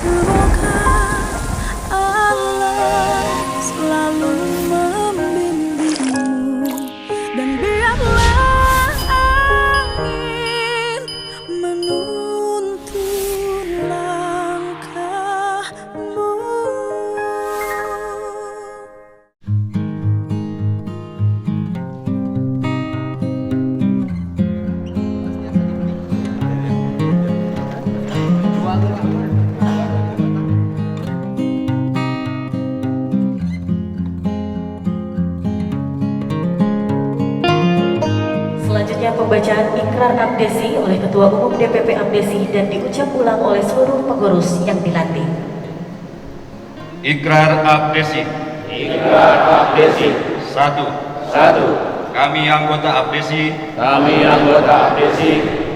Semoga Allah selalu membimbingmu, dan biarlah angin menuntun langkahmu. Selanjutnya pembacaan ikrar abdesi oleh Ketua Umum DPP Abdesi dan diucap ulang oleh seluruh pengurus yang dilantik. Ikrar abdesi. Ikrar abdesi. Satu. Kami anggota abdesi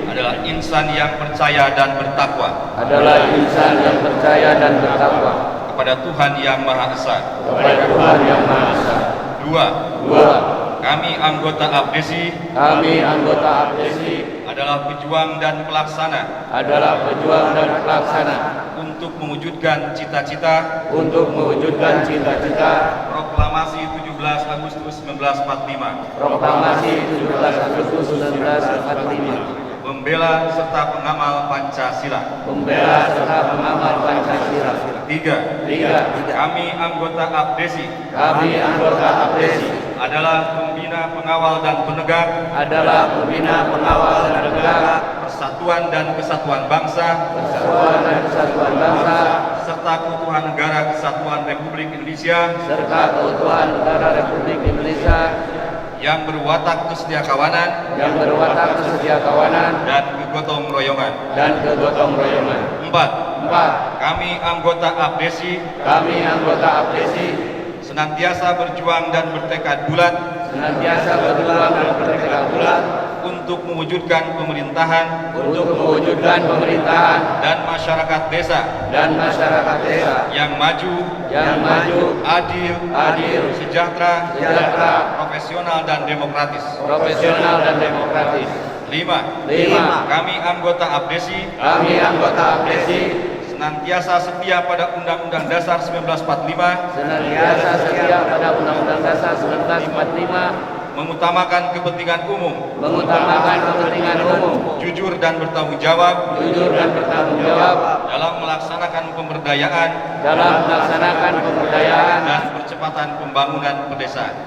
adalah insan yang percaya dan bertakwa kepada Tuhan Yang Maha Esa. Dua. Kami anggota abdesi adalah pejuang dan pelaksana untuk mewujudkan cita-cita proklamasi 17 Agustus 1945, membela serta mengamal Pancasila. Tiga. Kami anggota abdesi adalah pembina, pengawal dan penegak persatuan dan kesatuan bangsa serta keutuhan negara kesatuan Republik Indonesia yang berwatak kesetiakawanan dan kegotong royongan. Empat. Kami anggota abdesi senantiasa berjuang dan bertekad bulat untuk mewujudkan pemerintahan dan masyarakat desa yang maju, adil, sejahtera, profesional dan demokratis. Lima. Kami anggota abdesi senantiasa setia pada Undang-Undang Dasar 1945, mengutamakan kepentingan umum, jujur dan bertanggung jawab dalam melaksanakan pemberdayaan dan percepatan pembangunan pedesaan.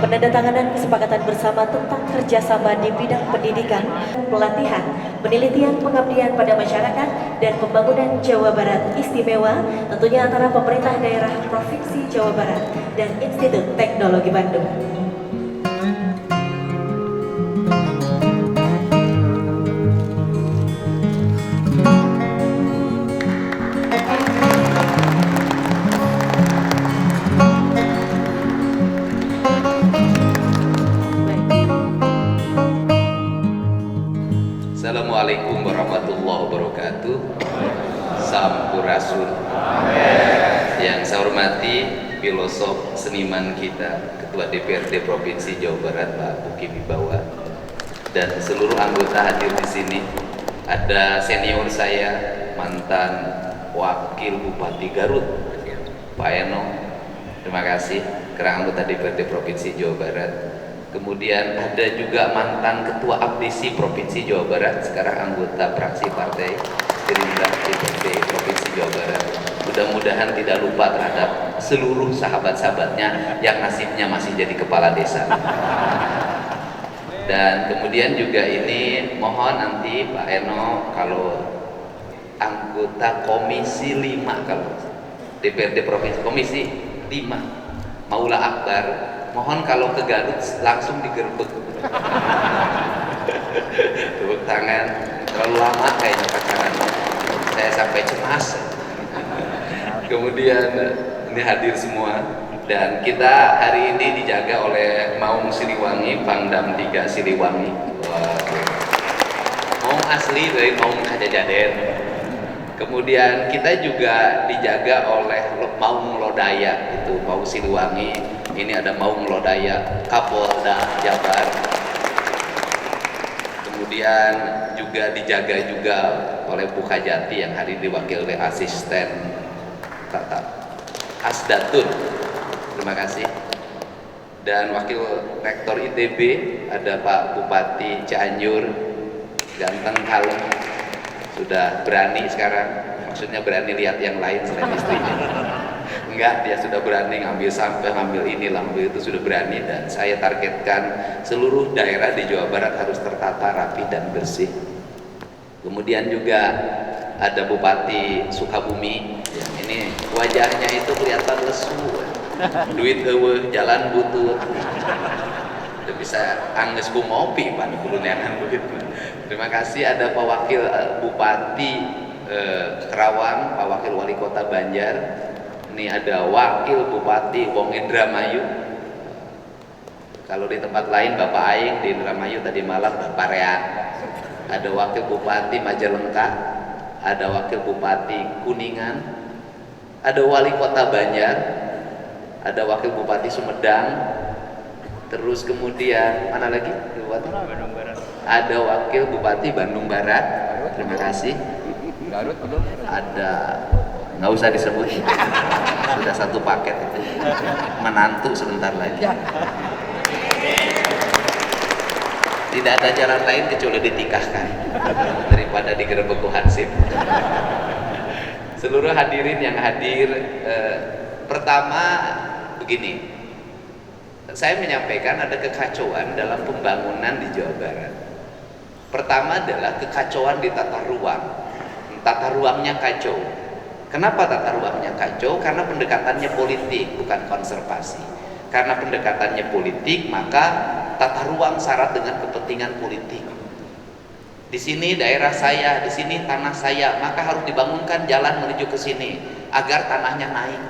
Penandatanganan kesepakatan bersama tentang kerjasama di bidang pendidikan, pelatihan, penelitian, pengabdian pada masyarakat, dan pembangunan Jawa Barat Istimewa, tentunya antara pemerintah daerah Provinsi Jawa Barat dan Institut Teknologi Bandung. Assalamualaikum warahmatullahi wabarakatuh. Sampurasun. Yang saya hormati filosof seniman kita, Ketua DPRD Provinsi Jawa Barat Pak Uki Wibawa, dan seluruh anggota hadir di sini. Ada senior saya, mantan Wakil Bupati Garut, Pak Eno. Terima kasih karena anggota DPRD Provinsi Jawa Barat. Kemudian ada juga mantan Ketua Abdesi Provinsi Jawa Barat, sekarang anggota fraksi Partai Gerindra DPRD Provinsi Jawa Barat. Mudah-mudahan tidak lupa terhadap seluruh sahabat-sahabatnya yang nasibnya masih jadi kepala desa. Dan kemudian juga ini mohon nanti Pak Eno kalau anggota Komisi 5, kalau DPRD Provinsi Komisi 5 Maula Akbar mohon kalau ke Garut langsung digerebek. Tepuk tangan, terlalu lama kayaknya pacaran, saya sampai cemas. Kemudian ini hadir semua, dan kita hari ini dijaga oleh Maung Siliwangi, Pangdam 3 Siliwangi. Maung asli dari Maung Kajajaden. Kemudian kita juga dijaga oleh Maung Lodaya, itu Maung Siliwangi. Ini ada Maung Lodaya, Kapolda Jabar. Kemudian juga dijaga juga oleh Bu Kajati yang hari ini diwakili oleh asisten Asdatun, terima kasih. Dan wakil rektor ITB ada Pak Bupati Cianjur, ganteng kalem, sudah berani sekarang, maksudnya berani lihat yang lain selain istrinya. Enggak, dia sudah berani ngambil sampah, ngambil ini, ngambil itu, sudah berani. Dan saya targetkan seluruh daerah di Jawa Barat harus tertata rapi dan bersih. Kemudian juga ada Bupati Sukabumi, yang ini wajahnya itu kelihatan lesu, duit eueuh, jalan butut, udah bisa angges ku ngopi pan kuruneangan begitu. Terima kasih. Ada Pak Wakil Bupati Kerawang, Pak Wakil Wali Kota Banjar. Ini ada Wakil Bupati Wong Indramayu. Kalau di tempat lain Bapak Aing, di Indramayu tadi malam Bapak Rea. Ada Wakil Bupati Majalengka, ada Wakil Bupati Kuningan, ada Wali Kota Banjar, ada Wakil Bupati Sumedang, terus kemudian mana lagi? Bandung Barat. Ada Wakil Bupati Bandung Barat. Terima kasih. Ada, nggak usah disebut, sudah satu paket itu, menantu sebentar lagi. Tidak ada jalan lain kecuali ditikahkan daripada digerebek ku Hansip. Seluruh hadirin yang hadir, pertama begini, saya menyampaikan ada kekacauan dalam pembangunan di Jawa Barat. Pertama adalah kekacauan di tata ruang. Tata ruangnya kacau. Kenapa tata ruangnya kacau? Karena pendekatannya politik, bukan konservasi. Karena pendekatannya politik, maka tata ruang syarat dengan kepentingan politik. Di sini daerah saya, di sini tanah saya, maka harus dibangunkan jalan menuju ke sini agar tanahnya naik.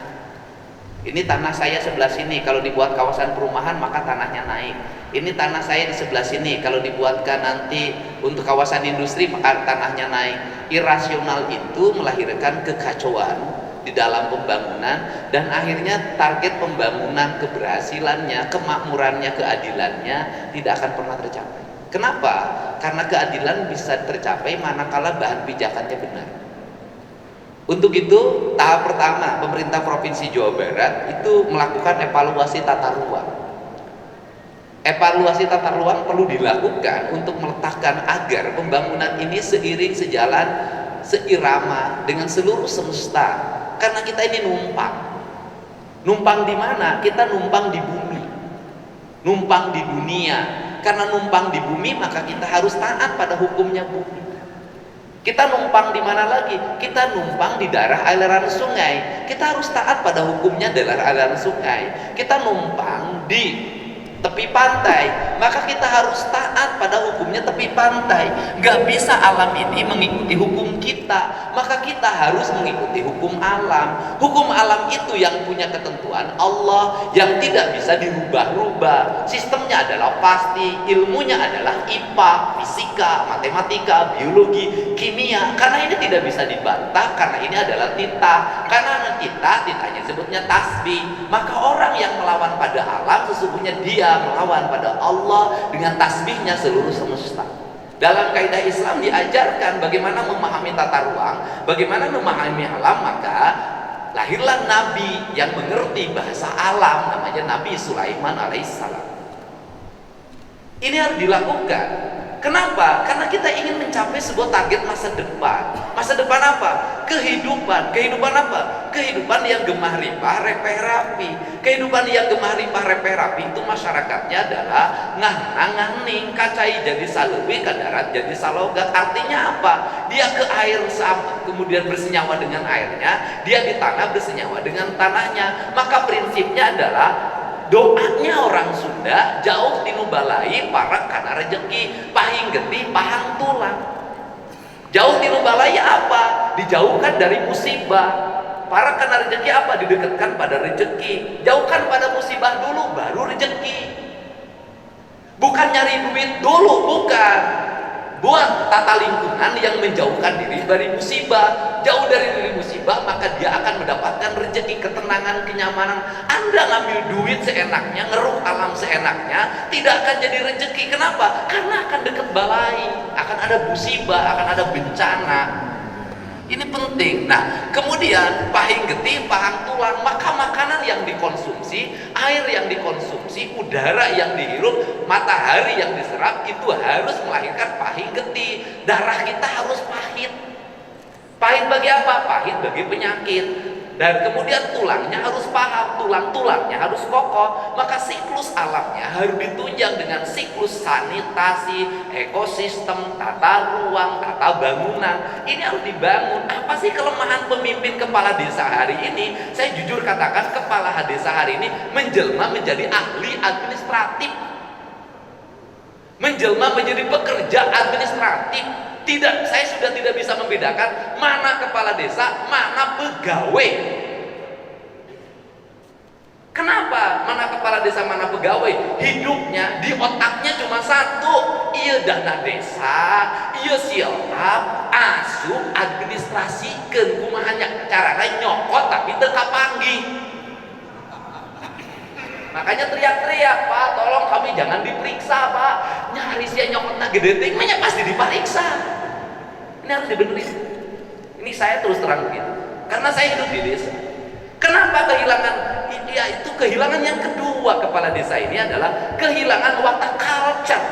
Ini tanah saya sebelah sini, kalau dibuat kawasan perumahan maka tanahnya naik. Ini tanah saya di sebelah sini, kalau dibuatkan nanti untuk kawasan industri maka tanahnya naik. Irasional itu melahirkan kekacauan di dalam pembangunan, dan akhirnya target pembangunan, keberhasilannya, kemakmurannya, keadilannya tidak akan pernah tercapai. Kenapa? Karena keadilan bisa tercapai manakala bahan pijakannya benar. Untuk itu, tahap pertama pemerintah Provinsi Jawa Barat itu melakukan evaluasi tata ruang. Evaluasi tata ruang perlu dilakukan untuk meletakkan agar pembangunan ini seiring sejalan, seirama dengan seluruh semesta. Karena kita ini numpang. Numpang di mana? Kita numpang di bumi. Numpang di dunia. Karena numpang di bumi maka kita harus taat pada hukumnya bumi. Kita numpang di mana lagi? Kita numpang di daerah aliran sungai. Kita harus taat pada hukumnya daerah aliran sungai. Kita numpang di tepi pantai, maka kita harus taat pada hukumnya tepi pantai. Gak bisa alam ini mengikuti hukum kita, maka kita harus mengikuti hukum alam. Hukum alam itu yang punya ketentuan Allah, yang tidak bisa dirubah-rubah. Sistemnya adalah pasti, ilmunya adalah IPA, fisika, matematika, biologi, kimia. Karena ini tidak bisa dibantah, karena ini adalah titah. Karena titahnya sebutnya tasbih. Maka orang yang melawan pada alam sesungguhnya dia melawan pada Allah dengan tasbihnya seluruh semesta. Dalam kaidah Islam diajarkan bagaimana memahami tata ruang, bagaimana memahami alam, maka lahirlah Nabi yang mengerti bahasa alam, namanya Nabi Sulaiman alaihissalam. Ini harus dilakukan. Kenapa? Karena kita ingin mencapai sebuah target masa depan. Masa depan apa? Kehidupan. Kehidupan apa? Kehidupan yang gemah ripah, repeh rapi. Kehidupan yang gemah ripah, repeh rapi itu masyarakatnya adalah ngah-ngah-ning, kacai jadi salewi, kadarat jadi salogat. Artinya apa? Dia ke air sama, kemudian bersenyawa dengan airnya. Dia di tanah bersenyawa dengan tanahnya. Maka prinsipnya adalah doanya orang Sunda, jauh tinubalai parak kana rejeki, pahing getih pahang tulang. Jauh tinubalai apa? Dijauhkan dari musibah. Parak kana rejeki apa? Didekatkan pada rejeki. Jauhkan pada musibah dulu, baru rejeki. Bukan nyari duit dulu, bukan. Buat tata lingkungan yang menjauhkan diri dari musibah. Jauh dari musibah, maka dia akan mendapatkan rezeki, ketenangan, kenyamanan. Anda ngambil duit seenaknya, ngeruk alam seenaknya, tidak akan jadi rezeki. Kenapa? Karena akan dekat balai, akan ada musibah, akan ada bencana. Ini penting. Nah, kemudian pahing getih, pahang tulang, maka makanan yang dikonsumsi, air yang dikonsumsi, udara yang dihirup, matahari yang diserap itu harus melahirkan pahing getih. Darah kita harus pahit. Pahit bagi apa? Pahit bagi penyakit. Dan kemudian tulangnya harus paham, tulang-tulangnya harus kokoh. Maka siklus alamnya harus ditunjang dengan siklus sanitasi, ekosistem, tata ruang, tata bangunan. Ini harus dibangun. Apa sih kelemahan pemimpin kepala desa hari ini? Saya jujur katakan, kepala desa hari ini menjelma menjadi ahli administratif, menjelma menjadi pekerja administratif. Tidak, saya sudah tidak bisa membedakan mana kepala desa, mana pegawai. Kenapa? Mana kepala desa, mana pegawai? Hidupnya di otaknya cuma satu, iya dana desa, iya silap, asup, administrasikan, kumahannya caranya nyokot tapi teka panggih. Makanya teriak-teriak, Pak, tolong kami jangan diperiksa, Pak. Nyaris ya nyokotna gede tingginya pasti diperiksa. Ini harus dibenerin. Ini saya terus terang begitu. Karena saya hidup di desa. Kenapa kehilangan? Ya itu kehilangan yang kedua kepala desa ini adalah kehilangan watak culture,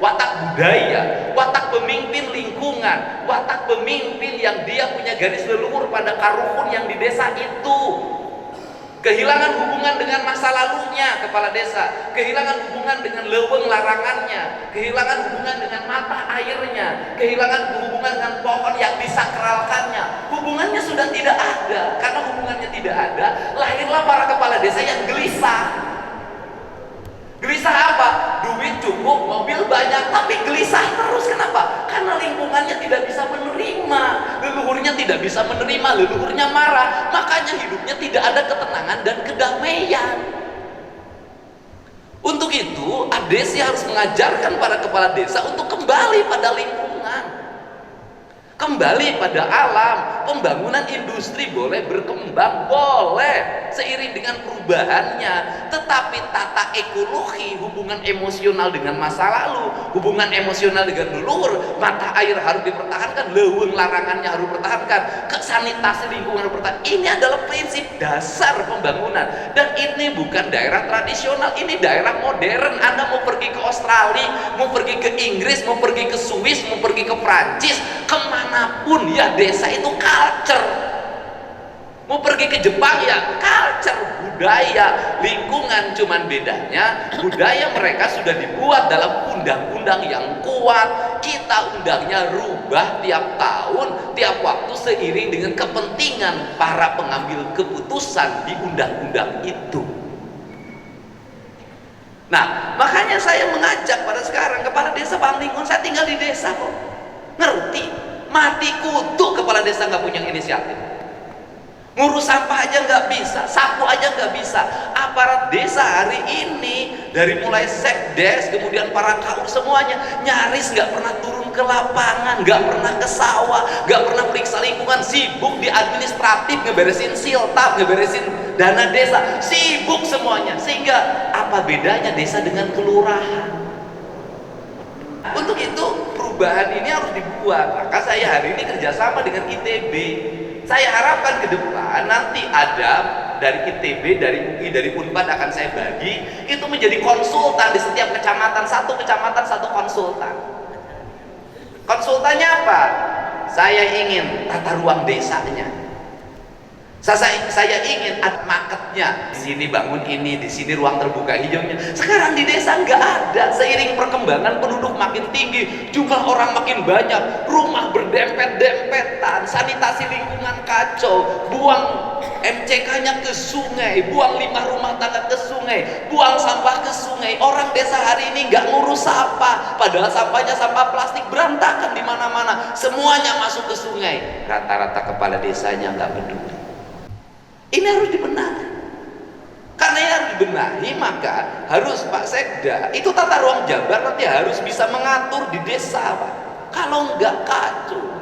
watak budaya, watak pemimpin lingkungan, watak pemimpin yang dia punya garis leluhur pada karuhun yang di desa itu. Kehilangan hubungan dengan masa lalunya kepala desa, kehilangan hubungan dengan leuweung larangannya, kehilangan hubungan dengan mata airnya, kehilangan hubungan dengan pohon yang disakralkannya. Hubungannya sudah tidak ada. Karena hubungannya tidak ada, lahirlah para kepala desa yang gelisah. Gelisah apa? Duit cukup, mobil banyak, tapi gelisah terus. Kenapa? Karena lingkungannya tidak bisa menerima, leluhurnya tidak bisa menerima, leluhurnya marah. Makanya hidupnya tidak ada ketenangan dan kedamaian. Untuk itu, Abdesi harus mengajarkan para kepala desa untuk kembali pada lingkungan, kembali pada alam. Pembangunan industri boleh berkembang, boleh seiring dengan perubahannya, tetapi tata ekologi, hubungan emosional dengan masa lalu, hubungan emosional dengan leluhur, mata air harus dipertahankan, leuweung larangannya harus dipertahankan, sanitasi lingkungan harus dipertahankan. Ini adalah prinsip dasar pembangunan. Dan ini bukan daerah tradisional, ini daerah modern. Anda mau pergi ke Australia, mau pergi ke Inggris, mau pergi ke Swiss, mau pergi ke Prancis, kemanapun ya desa itu culture. Mau pergi ke Jepang ya culture, budaya, lingkungan. Cuman bedanya budaya mereka sudah dibuat dalam undang-undang yang kuat. Kita undangnya rubah tiap tahun, tiap waktu seiring dengan kepentingan para pengambil keputusan di undang-undang itu. Nah, makanya saya mengajak pada sekarang kepala desa Bang Lingun, saya tinggal di desa kok. Ngerti? Mati kutu kepala desa nggak punya inisiatif. Ngurus sampah aja nggak bisa, sapu aja nggak bisa. Aparat desa hari ini dari mulai sekdes, kemudian para kaum semuanya nyaris nggak pernah turun ke lapangan, nggak pernah ke sawah, nggak pernah periksa lingkungan, sibuk di administratif, ngeberesin siltap, ngeberesin dana desa, sibuk semuanya. Sehingga apa bedanya desa dengan kelurahan? Untuk itu perubahan ini harus dibuat. Maka saya hari ini kerjasama dengan ITB. Saya harapkan ke depan nanti ada dari ITB, dari UI, dari Unpad akan saya bagi itu menjadi konsultan di setiap kecamatan, satu konsultan. Konsultannya apa? Saya ingin tata ruang desanya. Saya ingin ada marketnya. Di sini bangun ini, di sini ruang terbuka hijaunya. Sekarang di desa nggak ada. Seiring perkembangan penduduk makin tinggi, jumlah orang makin banyak, rumah berdempet-dempetan, sanitasi lingkungan kacau, buang MCK-nya ke sungai, buang limbah rumah tangga ke sungai, buang sampah ke sungai. Orang desa hari ini nggak ngurus sampah, padahal sampahnya sampah plastik berantakan di mana-mana. Semuanya masuk ke sungai. Rata-rata kepala desanya nggak peduli. Ini harus dibenahi. Karena yang harus dibenahi, maka harus Pak Sekda itu tata ruang Jabar nanti harus bisa mengatur di desa, Pak. Kalau enggak kacau.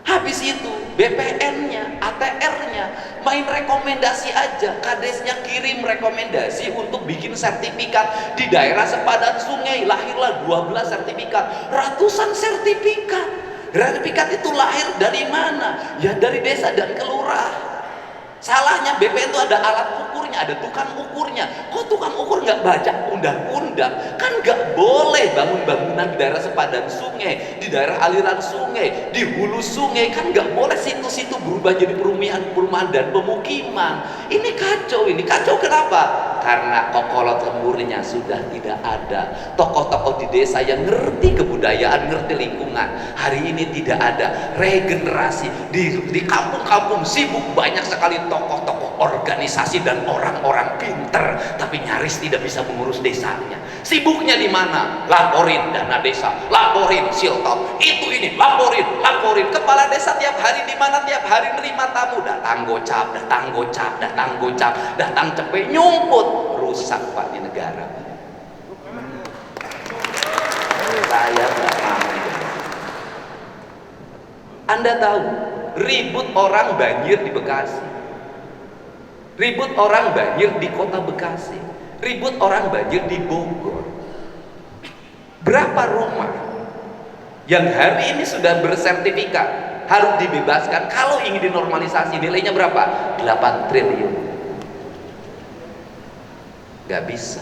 Habis itu BPN-nya, ATR-nya main rekomendasi aja. Kadesnya kirim rekomendasi untuk bikin sertifikat di daerah sepadan sungai. Lahirlah 12 sertifikat, ratusan sertifikat. Sertifikat itu lahir dari mana? Ya dari desa dan kelurahan. Salahnya BPN itu ada alat ukurnya, ada tukang ukurnya. Kok tukang ukur nggak baca undang-undang? Kan nggak boleh bangun bangunan di daerah sepadan sungai, di daerah aliran sungai, di hulu sungai. Kan nggak boleh situ-situ berubah jadi perumahan dan pemukiman. Ini kacau, ini kacau kenapa? Karena kokolot lemburnya sudah tidak ada. Tokoh-tokoh di desa yang ngerti kebudayaan, ngerti lingkungan. Hari ini tidak ada regenerasi. Di kampung-kampung sibuk banyak sekali tokoh-tokoh organisasi dan orang-orang pinter, tapi nyaris tidak bisa mengurus desanya. Sibuknya di mana? Laporin dana desa, laporin siltop, itu ini, laporin. Kepala desa tiap hari di mana? Tiap hari nerima tamu, datang gocap, datang cepet, nyumput, rusak Pak di negara. Saya nggak mau. Anda tahu, ribut orang banjir di Bekasi. Ribut orang banjir di kota Bekasi, ribut orang banjir di Bogor. Berapa rumah yang hari ini sudah bersertifikat harus dibebaskan? Kalau ingin dinormalisasi, nilainya berapa? 8 triliun. Gak bisa.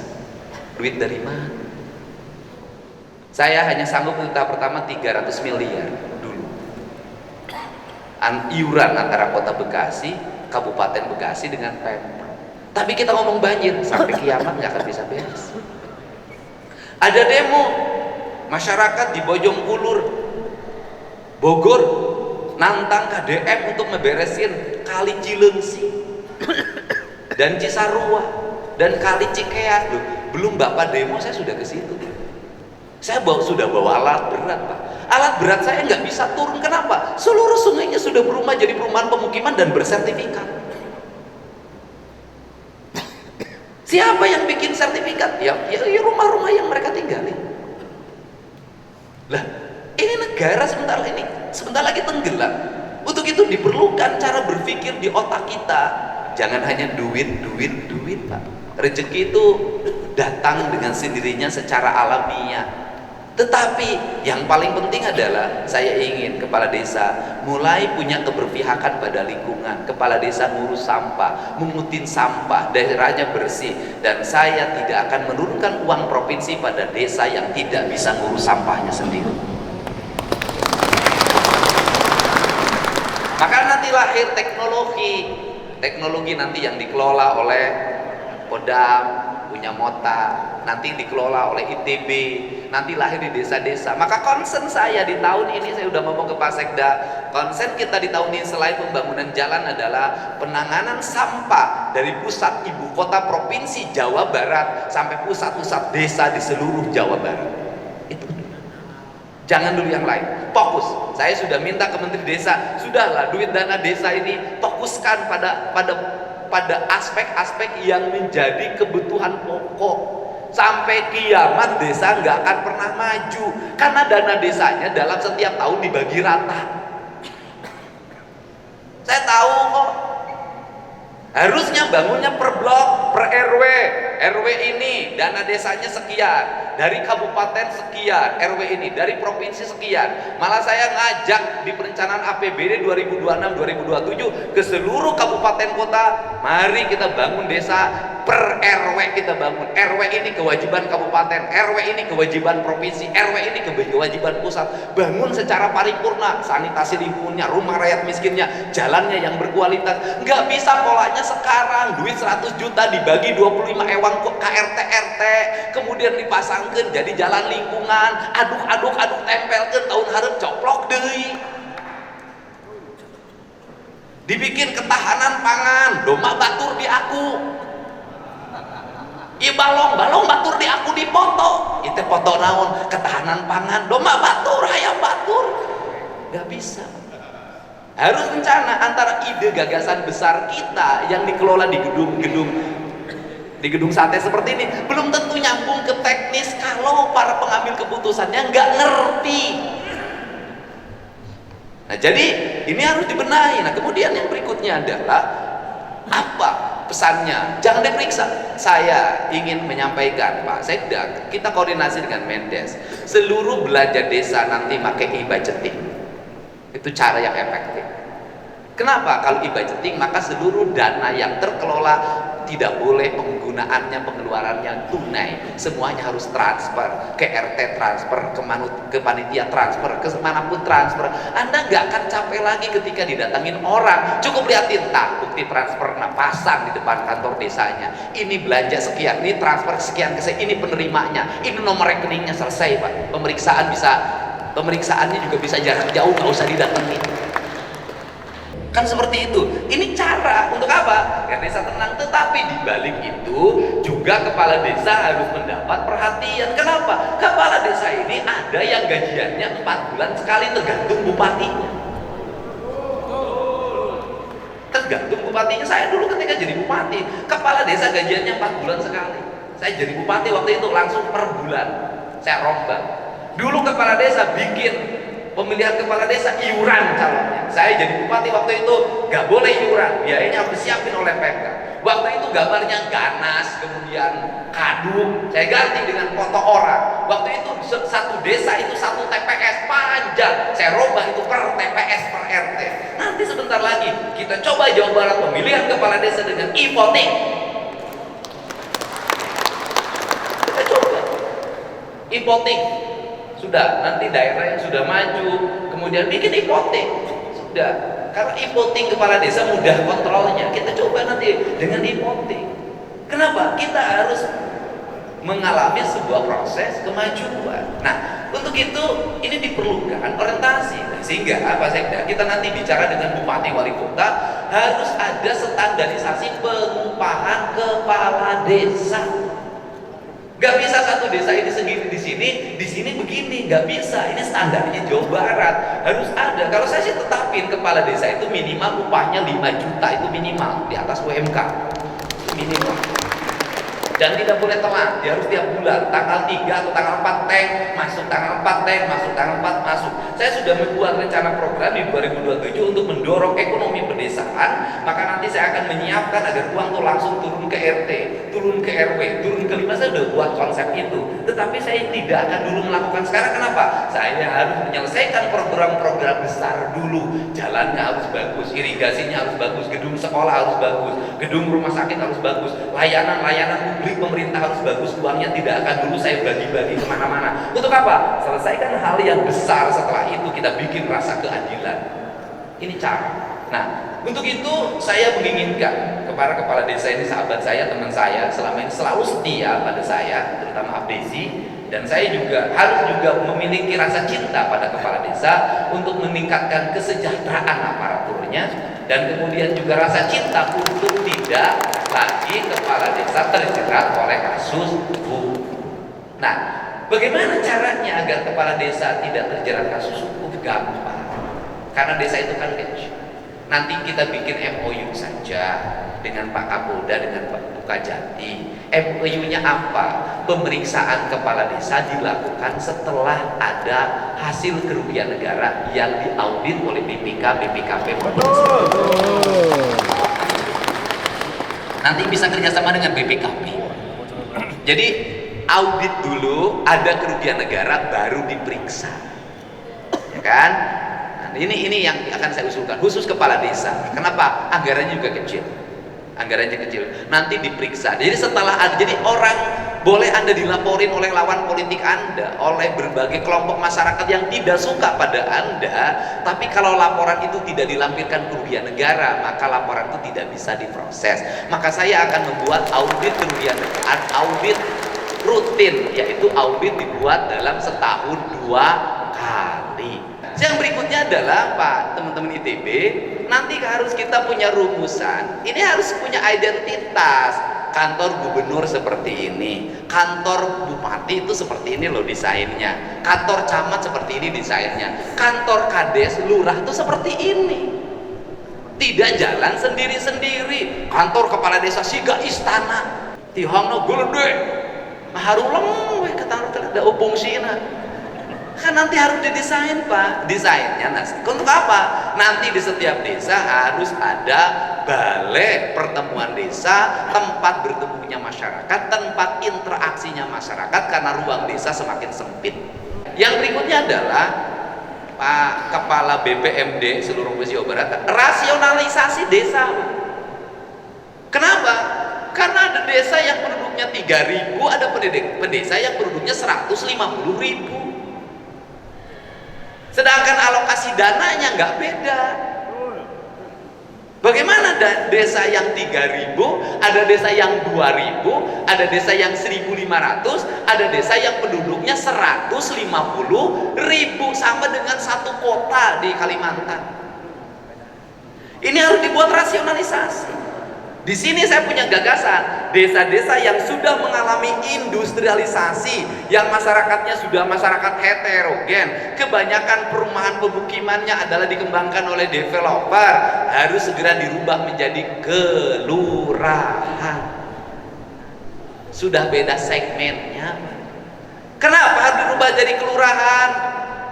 Duit dari mana? Saya hanya sanggup minta pertama 300 miliar dulu. Iuran antara kota Bekasi, Kabupaten Bekasi dengan Pemprov. Tapi kita ngomong banjir sampai kiamat nggak akan bisa beres. Ada demo masyarakat di Bojongkulur, Bogor, nantang KDM untuk memberesin Kali Cilengsi dan Cisarua dan Kali Cikeas. Belum Bapak demo, saya sudah ke situ. Saya sudah bawa alat berat, Pak. Alat berat saya nggak bisa turun. Kenapa? Seluruh sungainya sudah berubah jadi perumahan pemukiman dan bersertifikat. Siapa yang bikin sertifikat? Ya rumah-rumah yang mereka tinggali. Lah, ini negara sebentar lagi tenggelam. Untuk itu diperlukan cara berpikir di otak kita. Jangan hanya duit, Pak. Rezeki itu datang dengan sendirinya secara alamiah. Tetapi yang paling penting adalah saya ingin kepala desa mulai punya keberpihakan pada lingkungan. Kepala desa ngurus sampah, mengutin sampah, daerahnya bersih. Dan saya tidak akan menurunkan uang provinsi pada desa yang tidak bisa ngurus sampahnya sendiri. Maka nanti lahir teknologi nanti yang dikelola oleh Kodam, punya Mota, nanti dikelola oleh ITB, nanti lahir di desa-desa. Maka concern saya di tahun ini, saya udah ngomong ke Pak Sekda, concern kita di tahun ini selain pembangunan jalan adalah penanganan sampah dari pusat ibu kota provinsi Jawa Barat sampai pusat-pusat desa di seluruh Jawa Barat. Itu jangan dulu yang lain, fokus. Saya sudah minta ke Menteri Desa, sudahlah duit dana desa ini fokuskan pada aspek-aspek yang menjadi kebutuhan pokok. Sampai kiamat desa nggak akan pernah maju karena dana desanya dalam setiap tahun dibagi rata. Saya tahu kok, harusnya bangunnya per blok, per RW ini dana desanya sekian, dari kabupaten sekian, RW ini dari provinsi sekian. Malah saya ngajak di perencanaan APBD 2026-2027 ke seluruh kabupaten kota, mari kita bangun desa per RW, kita bangun. RW ini kewajiban kabupaten, RW ini kewajiban provinsi, RW ini kewajiban pusat. Bangun secara paripurna, sanitasi lingkungannya, rumah rakyat miskinnya, jalannya yang berkualitas. Nggak bisa polanya sekarang duit 100 juta dibagi 25 ewang ke RT kemudian dipasangkan jadi jalan lingkungan, aduk tempelkan tahun harap coplok deui. Dibikin ketahanan pangan, doma batur di aku. Ieu balong batur di aku dipoto. Itu foto naon? Ketahanan pangan, doma batur, hayam batur. Gak bisa. Harus rencana antara ide gagasan besar kita yang dikelola di gedung sate seperti ini belum tentu nyambung ke teknis kalau para pengambil keputusannya nggak ngerti. Nah, jadi ini harus dibenahi. Nah, kemudian yang berikutnya adalah apa pesannya? Jangan diperiksa. Saya ingin menyampaikan, Pak Sekda, kita koordinasi dengan Mendes. Seluruh belanja desa nanti pakai e-budgeting. Itu cara yang efektif. Kenapa? Kalau e-budgeting maka seluruh dana yang terkelola tidak boleh penggunaannya, pengeluarannya tunai. Semuanya harus transfer ke RT, transfer ke panitia, transfer ke manapun transfer. Anda nggak akan capek lagi ketika didatangin orang. Cukup liatin bukti transfer, pasang di depan kantor desanya. Ini belanja sekian, ini transfer sekian ke saya, ini penerimanya, ini nomor rekeningnya, selesai Pak. Pemeriksaannya juga bisa jarak jauh, nggak usah didatengin. Kan seperti itu. Ini cara untuk apa? Biar desa tenang. Tetapi di balik itu juga kepala desa harus mendapat perhatian. Kenapa? Kepala desa ini ada yang gajiannya 4 bulan sekali, tergantung bupatinya. Tergantung bupatinya. Saya dulu ketika jadi bupati, kepala desa gajiannya 4 bulan sekali. Saya jadi bupati waktu itu langsung per bulan saya rombak. Dulu kepala desa bikin pemilihan kepala desa iuran calonnya. Saya jadi bupati waktu itu gak boleh iuran, biayanya harus disiapin oleh Pemda. Waktu itu gambarnya ganas, kemudian kadung, saya ganti dengan foto orang. Waktu itu satu desa itu satu TPS panjang, saya robah itu per TPS per RT. Nanti sebentar lagi kita coba Jawa Barat pemilihan kepala desa dengan e-voting. Kita coba e-voting. Sudah, nanti daerah yang sudah maju kemudian bikin e-voting. Sudah, karena e-voting kepala desa mudah kontrolnya. Kita coba nanti dengan e-voting. Kenapa? Kita harus mengalami sebuah proses kemajuan. Nah, untuk itu ini diperlukan orientasi. Sehingga apa Sekda, kita nanti bicara dengan bupati wali kota harus ada standarisasi pengupahan kepala desa. Gak bisa satu desa ini sendiri di sini begini, gak bisa. Ini standarnya Jawa Barat harus ada. Kalau saya sih tetapin kepala desa itu minimal upahnya 5 juta itu minimal di atas UMK minimal. Dan tidak boleh telat, dia harus tiap bulan, tanggal 3 atau tanggal 4 tank masuk, tanggal 4 tank masuk, tanggal 4 masuk. Saya sudah membuat rencana program di 2027 untuk mendorong ekonomi pedesaan. Maka nanti saya akan menyiapkan agar uang itu langsung turun ke RT, turun ke RW, turun ke 5. Saya sudah buat konsep itu. Tetapi saya tidak akan dulu melakukan sekarang. Kenapa? Saya harus menyelesaikan program-program besar dulu. Jalannya harus bagus, irigasinya harus bagus, gedung sekolah harus bagus, gedung rumah sakit harus bagus, layanan publik pemerintah harus bagus. Uangnya tidak akan dulu saya bagi-bagi kemana-mana. Untuk apa? Selesaikan hal yang besar, setelah itu kita bikin rasa keadilan. Ini cara. Nah, untuk itu saya menginginkan kepada kepala desa ini, sahabat saya, teman saya, selama ini selalu setia pada saya, terutama Abdesi. Dan saya juga harus memiliki rasa cinta pada kepala desa untuk meningkatkan kesejahteraan aparaturnya, dan kemudian juga rasa cinta untuk tidak lagi kepala desa terjerat oleh kasus hukum. Nah, bagaimana caranya agar kepala desa tidak terjerat kasus hukum? Gampang. Karena desa itu kan kecil. Nanti kita bikin MOU saja dengan Pak Kapolda, dengan Pak Bukajati. MOU-nya apa? Pemeriksaan kepala desa dilakukan setelah ada hasil kerugian negara yang diaudit oleh BPKP provinsi. Nanti bisa kerjasama dengan BPKP. Jadi audit dulu, ada kerugian negara baru diperiksa, ya kan? Nah, ini yang akan saya usulkan khusus kepala desa. Kenapa? Anggarannya juga kecil, nanti diperiksa. Jadi setelah ada, jadi orang boleh Anda dilaporin oleh lawan politik Anda, oleh berbagai kelompok masyarakat yang tidak suka pada Anda, tapi kalau laporan itu tidak dilampirkan kerugian negara, maka laporan itu tidak bisa diproses. Maka saya akan membuat audit kerugian negara, audit rutin, yaitu audit dibuat dalam setahun 2 kali. Yang berikutnya adalah Pak, teman-teman ITB, nanti harus kita punya rumusan. Ini harus punya identitas. Kantor gubernur seperti ini, kantor bupati itu seperti ini loh desainnya, kantor camat seperti ini desainnya, kantor kades lurah itu seperti ini. Tidak jalan sendiri-sendiri. Kantor kepala desa siga istana tihangna gede haruleng we ketang ada fungsina. Kan nanti harus didesain Pak, desainnya untuk apa? Nanti di setiap desa harus ada balai pertemuan desa, tempat bertemunya masyarakat, tempat interaksinya masyarakat, karena ruang desa semakin sempit. Yang berikutnya adalah Pak Kepala BPMD seluruh Provinsi Jawa Barat, rasionalisasi desa. Kenapa? Karena ada desa yang penduduknya 3.000, ada desa yang penduduknya 150.000. Sedangkan alokasi dananya nggak beda. Bagaimana desa yang 3.000, ada desa yang 2.000, ada desa yang 1.500, ada desa yang penduduknya 150.000, sama dengan satu kota di Kalimantan. Ini harus dibuat rasionalisasi. Di sini saya punya gagasan, desa-desa yang sudah mengalami industrialisasi, yang masyarakatnya sudah masyarakat heterogen, kebanyakan perumahan pemukimannya adalah dikembangkan oleh developer, harus segera dirubah menjadi kelurahan. Sudah beda segmennya. Kenapa harus dirubah jadi kelurahan?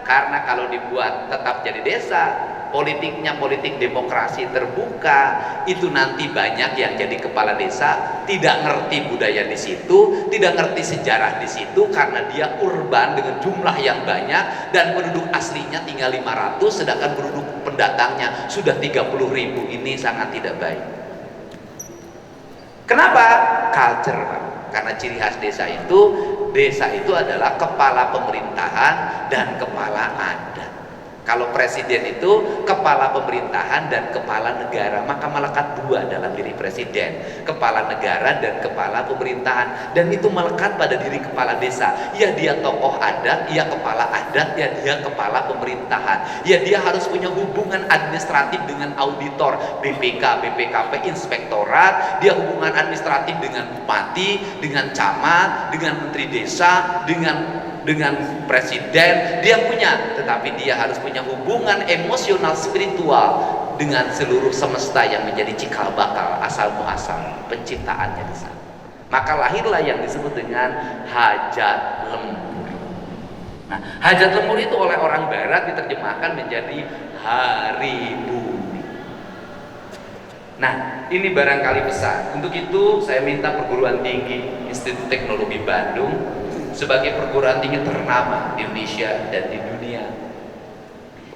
Karena kalau dibuat tetap jadi desa, politiknya politik demokrasi terbuka, itu nanti banyak yang jadi kepala desa tidak ngerti budaya di situ, tidak ngerti sejarah di situ, karena dia urban dengan jumlah yang banyak dan penduduk aslinya tinggal 500, sedangkan penduduk pendatangnya sudah 30.000. Ini sangat tidak baik. Kenapa? Culture, Pak. Karena ciri khas desa itu adalah kepala pemerintahan dan kepala adat. Kalau presiden itu kepala pemerintahan dan kepala negara, maka melekat dua dalam diri presiden, kepala negara dan kepala pemerintahan, dan itu melekat pada diri kepala desa. Ya dia tokoh adat, ya kepala adat, ya dia kepala pemerintahan. Ya dia harus punya hubungan administratif dengan auditor, BPK, BPKP, inspektorat. Dia hubungan administratif dengan bupati, dengan camat, dengan menteri desa, dengan presiden, dia punya, tetapi dia harus punya hubungan emosional spiritual dengan seluruh semesta yang menjadi cikal bakal asal muasal penciptaannya di sana. Maka lahirlah yang disebut dengan hajat lembur. Nah, hajat lembur itu oleh orang barat diterjemahkan menjadi hari bumi. Nah, ini barangkali besar. Untuk itu saya minta perguruan tinggi Institut Teknologi Bandung sebagai perguruan tinggi ternama di Indonesia dan di dunia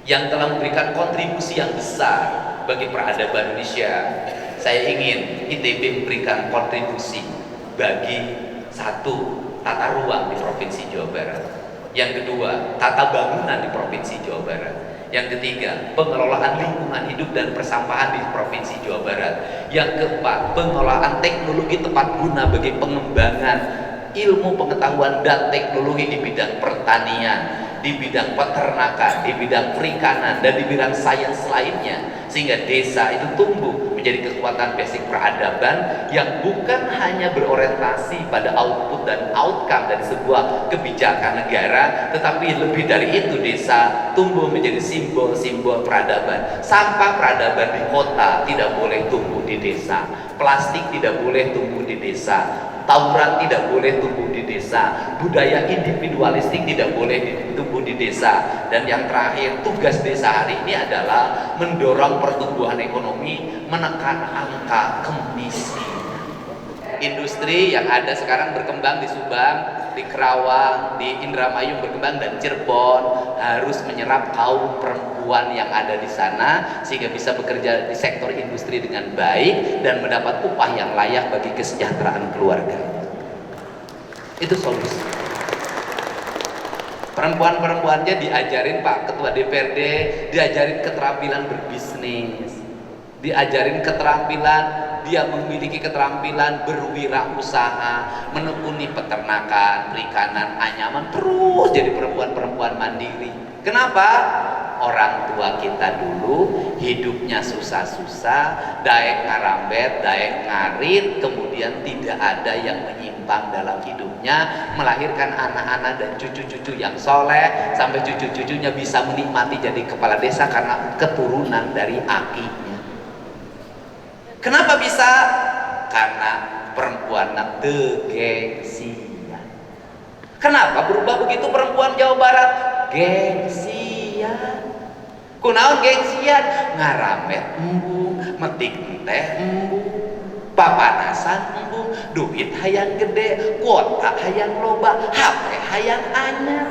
yang telah memberikan kontribusi yang besar bagi peradaban Indonesia. Saya ingin ITB memberikan kontribusi bagi satu, tata ruang di Provinsi Jawa Barat, yang kedua, tata bangunan di Provinsi Jawa Barat, yang ketiga, pengelolaan lingkungan hidup dan persampahan di Provinsi Jawa Barat, yang keempat, pengelolaan teknologi tepat guna bagi pengembangan ilmu pengetahuan dan teknologi di bidang pertanian, di bidang peternakan, di bidang perikanan, dan di bidang sains lainnya, sehingga desa itu tumbuh menjadi kekuatan basic peradaban yang bukan hanya berorientasi pada output dan outcome dari sebuah kebijakan negara, tetapi lebih dari itu desa tumbuh menjadi simbol-simbol peradaban. Sampah peradaban di kota tidak boleh tumbuh di desa, plastik tidak boleh tumbuh di desa, tawuran tidak boleh tumbuh di desa, budaya individualistik tidak boleh tumbuh di desa, dan yang terakhir, tugas desa hari ini adalah mendorong pertumbuhan ekonomi, menekan angka kemiskinan. Industri yang ada sekarang berkembang di Subang di Kerawang, di Indramayu berkembang, dan Cirebon harus menyerap kaum perempuan yang ada di sana sehingga bisa bekerja di sektor industri dengan baik dan mendapat upah yang layak bagi kesejahteraan keluarga. Itu solusi. Perempuan-perempuannya diajarin, Pak Ketua DPRD, diajarin keterampilan berbisnis, diajarin keterampilan, dia memiliki keterampilan berwirausaha, menekuni peternakan, perikanan, anyaman, terus jadi perempuan-perempuan mandiri. Kenapa? Orang tua kita dulu hidupnya susah-susah, daek ngarambet, daek ngarit, kemudian tidak ada yang menyimpang dalam hidupnya, melahirkan anak-anak dan cucu-cucu yang soleh, sampai cucu-cucunya bisa menikmati jadi kepala desa karena keturunan dari akinya. Kenapa bisa? Karena perempuan gengsian. Kenapa berubah begitu perempuan Jawa Barat? Gengsian. Kunaon gengsian? Ngaramet embung, metik teh embung, papanasan embung, duit hayang gede, kuota hayang loba, HP hayang anyar.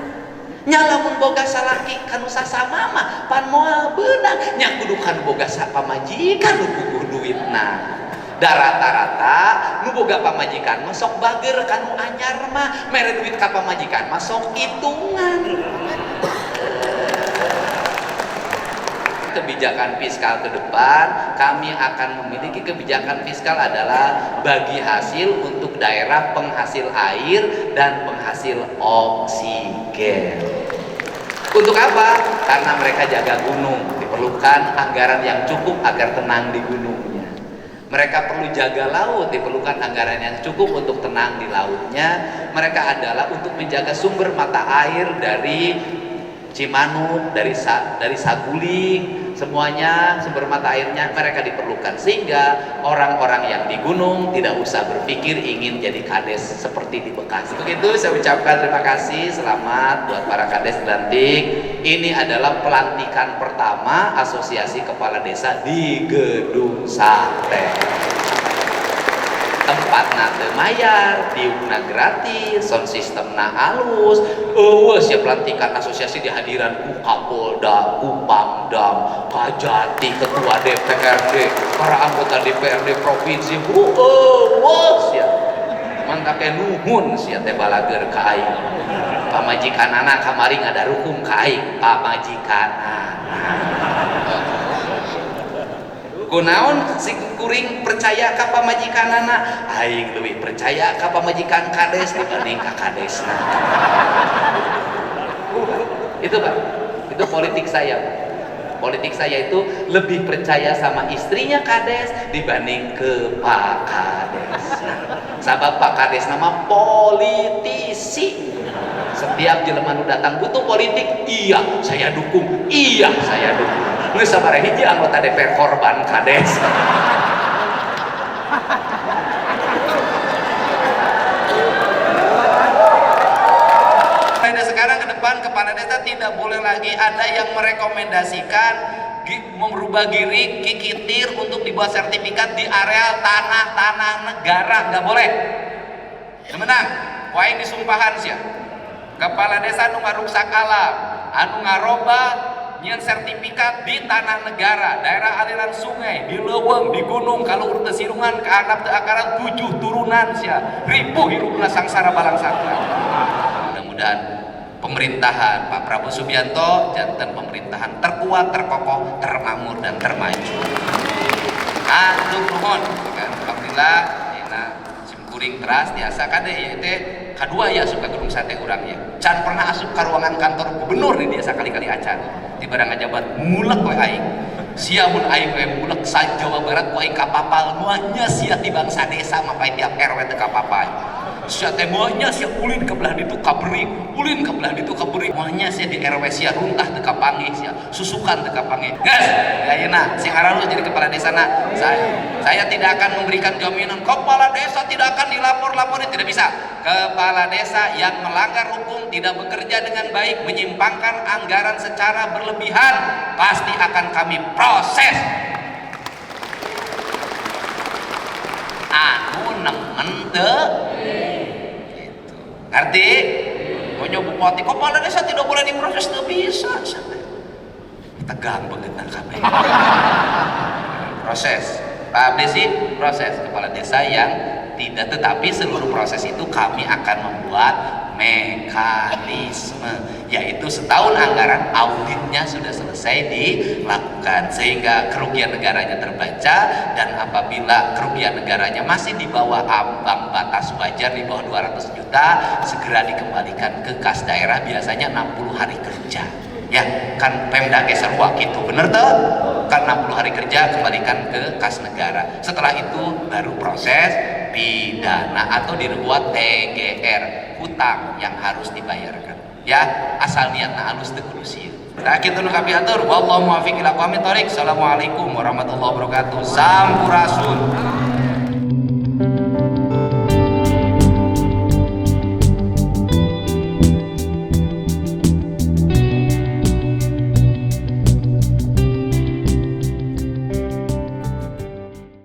Nyalamun boga salaki kanu sasama mah pan moal beunang, nya kudu kan boga pamajikan nu puguh duitna. Da rata-rata nu boga pamajikan mah sok bager kanu anyar mah, mere duit ka pamajikan mah sok hitungan. Kebijakan fiskal ke depan, kami akan memiliki kebijakan fiskal adalah bagi hasil untuk daerah penghasil air dan penghasil oksigen. Untuk apa? Karena mereka jaga gunung, diperlukan anggaran yang cukup agar tenang di gunungnya. Mereka perlu jaga laut, diperlukan anggaran yang cukup untuk tenang di lautnya. Mereka adalah untuk menjaga sumber mata air dari Cimanuk, dari Saguling, semuanya sumber mata airnya mereka diperlukan, sehingga orang-orang yang di gunung tidak usah berpikir ingin jadi kades seperti di Bekasi. Begitu saya ucapkan terima kasih, selamat buat para kades dilantik. Ini adalah pelantikan pertama Asosiasi Kepala Desa di Gedung Sate. Tempatna teu mayar, diukna gratis, sound systemna halus. Siap pelantikan asosiasi dihadiran ku Kapolda, ku Pangdam, Kajati, Ketua DPRD, para anggota DPRD provinsi. Siap. Mantap nuhun siap teh balager ka aing. Pamajikanana kamari ngadarukum ka aing, pamajikanana. Kunaon si kuring percaya ka pamajikanana, aing leuwih percaya ka pamajikan kades dibanding ka kadesna. Itu Pak, itu politik saya. Politik saya itu lebih percaya sama istrinya kades dibanding ke Pak Kades. Sabab Pak Kades nama politisi. Setiap jelema nu datang butuh politik, iya saya dukung, iya saya dukung. Nggak sabar hiji anggota DPR korban kades. Sekarang ke depan kepala desa tidak boleh lagi ada yang merekomendasikan merubah girik, kikitir untuk dibuat sertifikat di areal tanah negara, nggak boleh. Menang, wae disumpahan sia. Kepala desa anu ngaruksak alam, anu ngaroba nyian sertifikat di tanah negara, daerah aliran sungai, di leuweung, di gunung, kalau urut sirungan ke anak teu akaran 7 turunan sia. Ribu hirupna sangsara balangsana. Mudah-mudahan pemerintahan Pak Prabowo Subianto jantan pemerintahan terkuat, terkokoh, termakmur dan termaju. Atur nuhun, alhamdulillah dina simkuring teras biasa kade ieu teh kadua ya suka Gedung Sate urang ya. Can pernah asup ka ruangan kantor gubernur di biasa kali-kali acan. Di barang ngajabat mulek we aing. Sia mun aing we mulek sa Jawa Barat ku aing kapapal muanya sia ti bangsa desa mapai tiap RW teu kapapal. Sia teh muanya sia ulin ke belah ditu kabering, ulin ke belah ditu kabering. Muanya sia di RW sia runtah teu kapanggih sia, susukan teu kapanggih. Gas, ayeuna sing hareulos jadi kepala desana. Saya tidak akan memberikan jaminan kepala desa tidak akan dilapor-laporin, tidak bisa. Kepala desa yang melanggar hukum, tidak bekerja dengan baik, menyimpangkan anggaran secara berlebihan, pasti akan kami proses. Anu nemen teu gitu. Ngerti? Pokoknya bupati kepala desa tidak boleh diproses, tidak bisa. Tegang banget kami. Proses. Pak Abdi sih proses kepala desa yang tidak, tetapi seluruh proses itu kami akan membuat mekanisme, yaitu setahun anggaran auditnya sudah selesai dilakukan sehingga kerugian negaranya terbaca, dan apabila kerugian negaranya masih di bawah ambang batas wajar di bawah 200 juta segera dikembalikan ke kas daerah, biasanya 60 hari kerja. Ya kan Pemda geser gitu, bener tuh kan 60 hari kerja kembalikan ke kas negara. Setelah itu baru proses pidana atau dibuat TGR, hutang yang harus dibayarkan. Ya asal niatna halus teu kudu sieun. Nah kitu nu kami atur, wallahu muwaffiq ila aqwamit thoriq. Assalamualaikum warahmatullahi wabarakatuh. Sampurasun.